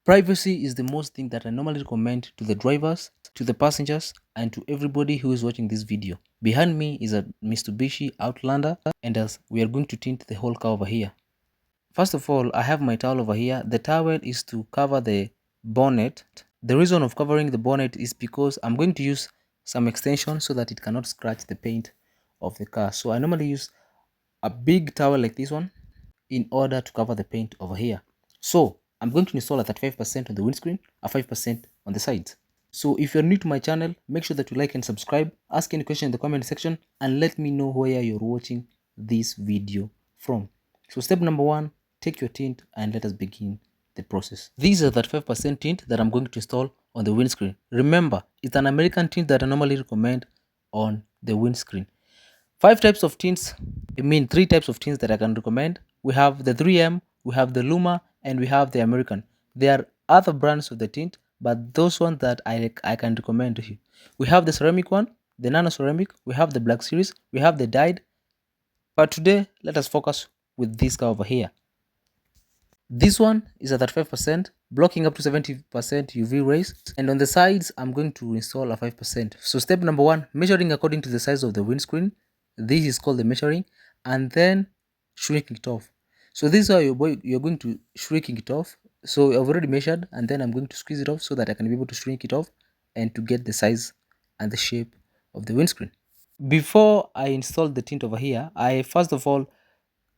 Privacy is the most thing that I normally recommend to the drivers, to the passengers, and to everybody who is watching this video. Behind me is a Mitsubishi Outlander, and as we are going to tint the whole car over here. First of all, I have my towel over here. The towel is to cover the bonnet. The reason of covering the bonnet is because I'm going to use some extension so that it cannot scratch the paint of the car. So I normally use a big towel like this one in order to cover the paint over here. So I'm going to install a 35% on the windscreen, a 5% on the sides. So if you're new to my channel, make sure that you like and subscribe, ask any question in the comment section, and let me know where you're watching this video from. So step number 1, take your tint and let us begin the process. These are that 5% tint that I'm going to install on the windscreen. Remember, it's an American tint that I normally recommend on the windscreen. 5 types of tints, I mean 3 types of tints that I can recommend. We have the 3M, we have the Luma, and we have the American. There are other brands of the tint, but those ones that I can recommend to you. We have the ceramic one, the nano ceramic, we have the black series, we have the dyed. But today, let us focus with this guy over here. This one is at 35%, blocking up to 70% UV rays, and on the sides, I'm going to install a 5%. So step number 1, measuring according to the size of the windscreen. This is called the measuring, and then shrinking it off. So this is how you're going to shrinking it off. So I've already measured, and then I'm going to squeeze it off so that I can be able to shrink it off and to get the size and the shape of the windscreen. Before I install the tint over here, I first of all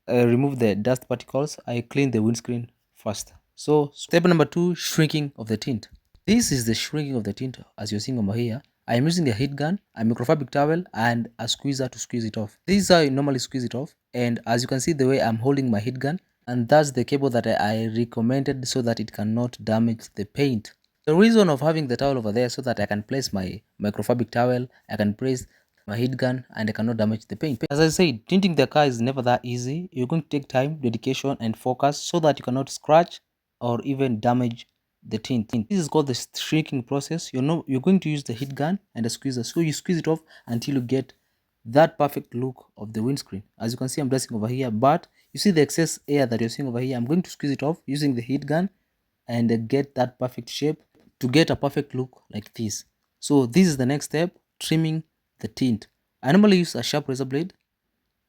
remove the dust particles. I clean the windscreen first. So step number 2, shrinking of the tint. This is the shrinking of the tint as you're seeing over here. I am using a heat gun, a microfabric towel, and a squeezer to squeeze it off. This is how I normally squeeze it off, and as you can see the way I'm holding my heat gun, and that's the cable that I recommended so that it cannot damage the paint. The reason of having the towel over there so that I can place my microfabric towel, I can place my heat gun, and I cannot damage the paint. As I said, tinting the car is never that easy. You're going to take time, dedication, and focus so that you cannot scratch or even damage the tint. This is called the shrinking process. You're going to use the heat gun and a squeezer. So you squeeze it off until you get that perfect look of the windscreen. As you can see, I'm dressing over here, but you see the excess air that you're seeing over here. I'm going to squeeze it off using the heat gun and get that perfect shape to get a perfect look like this. So this is the next step, trimming the tint. I normally use a sharp razor blade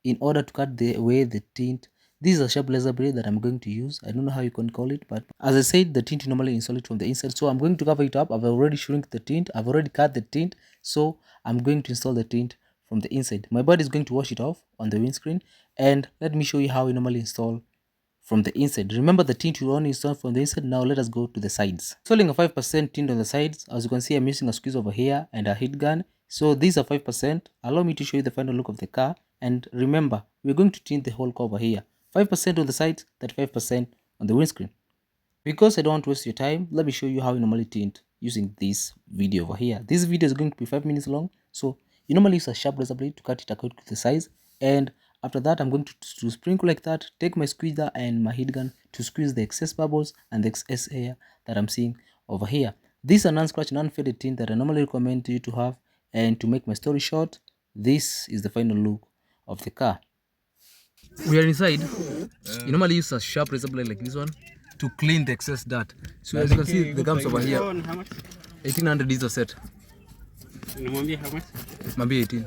in order to cut away the tint. This is a sharp razor blade that I'm going to use. I don't know how you can call it, but as I said, the tint normally install it from the inside. So I'm going to cover it up. I've already shrunk the tint. I've already cut the tint. So I'm going to install the tint from the inside. My body is going to wash it off on the windscreen. And let me show you how we normally install from the inside. Remember the tint you only install from the inside. Now let us go to the sides. Installing a 5% tint on the sides. As you can see, I'm using a squeeze over here and a heat gun. So these are 5%. Allow me to show you the final look of the car. And remember, we're going to tint the whole car over here. 5% on the sides, 35% on the windscreen. Because I don't want to waste your time, let me show you how you normally tint using this video over here. This video is going to be 5 minutes long. So you normally use a sharp razor blade to cut it according to the size. And after that, I'm going to sprinkle like that, take my squeezer and my heat gun to squeeze the excess bubbles and the excess air that I'm seeing over here. This is a non-scratch, non-faded tint that I normally recommend you to have. And to make my story short, this is the final look of the car. We are inside. You normally use a sharp razor blade like this one to clean the excess dirt. So as you can see, the gums over here. 1800 is the set. Maybe 18.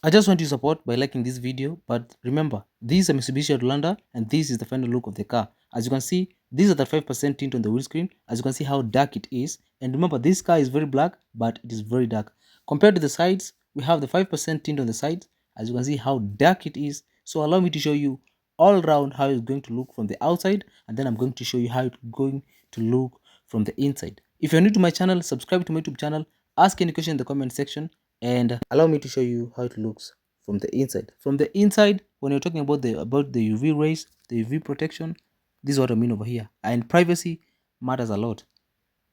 I just want you to support by liking this video, but remember, this is a Mitsubishi Outlander and this is the final look of the car. As you can see, these are the 5% tint on the windscreen. As you can see how dark it is. And remember, this car is very black, but it is very dark. Compared to the sides, we have the 5% tint on the sides. As you can see how dark it is. So allow me to show you all around how it's going to look from the outside, and then I'm going to show you how it's going to look from the inside. If you're new to my channel, subscribe to my YouTube channel, ask any question in the comment section, and allow me to show you how it looks from the inside. From the inside, when you're talking about the UV rays, the UV protection, this is what I mean over here. And privacy matters a lot.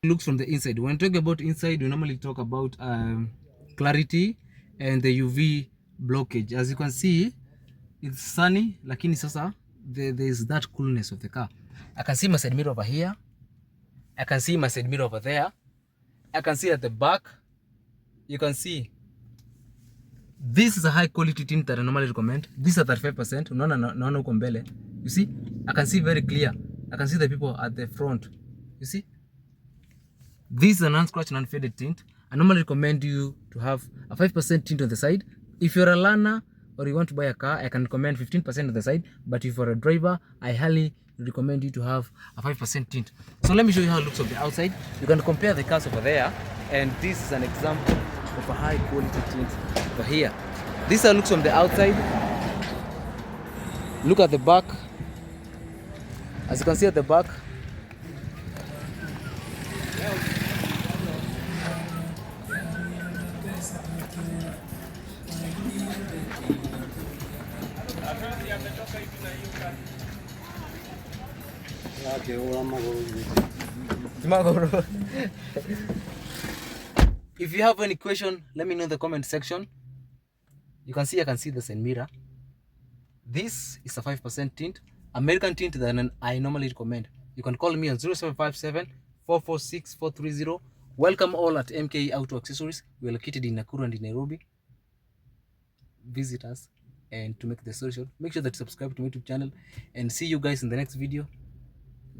It looks from the inside. When talking about inside, we normally talk about clarity and the UV blockage. As you can see, it's sunny, lakini sasa there's that coolness of the car. I can see my side mirror over here. I can see my side mirror over there. I can see at the back. You can see. This is a high quality tint that I normally recommend. This is 35%. Unaona huko mbele. You see? I can see very clear. I can see the people at the front. You see? This is an unscratched and unfaded tint. I normally recommend you to have a 5% tint on the side. If you're a learner or you want to buy a car, I can recommend 15% on the side. But if you're a driver, I highly recommend you to have a 5% tint. So let me show you how it looks on the outside. You can compare the cars over there, and this is an example of a high quality tint over here. This is how it looks on the outside. Look at the back. As you can see at the back, if you have any question, let me know in the comment section. You can see, I can see the side mirror. This is a 5% tint, American tint that I normally recommend. You can call me on 0757 446 430. Welcome all at MK Auto Accessories. We are located in Nakuru and in Nairobi. Visit us, and to make the solution, make sure that you subscribe to my YouTube channel, and see you guys in the next video.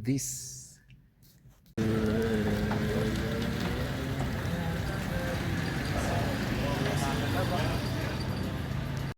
This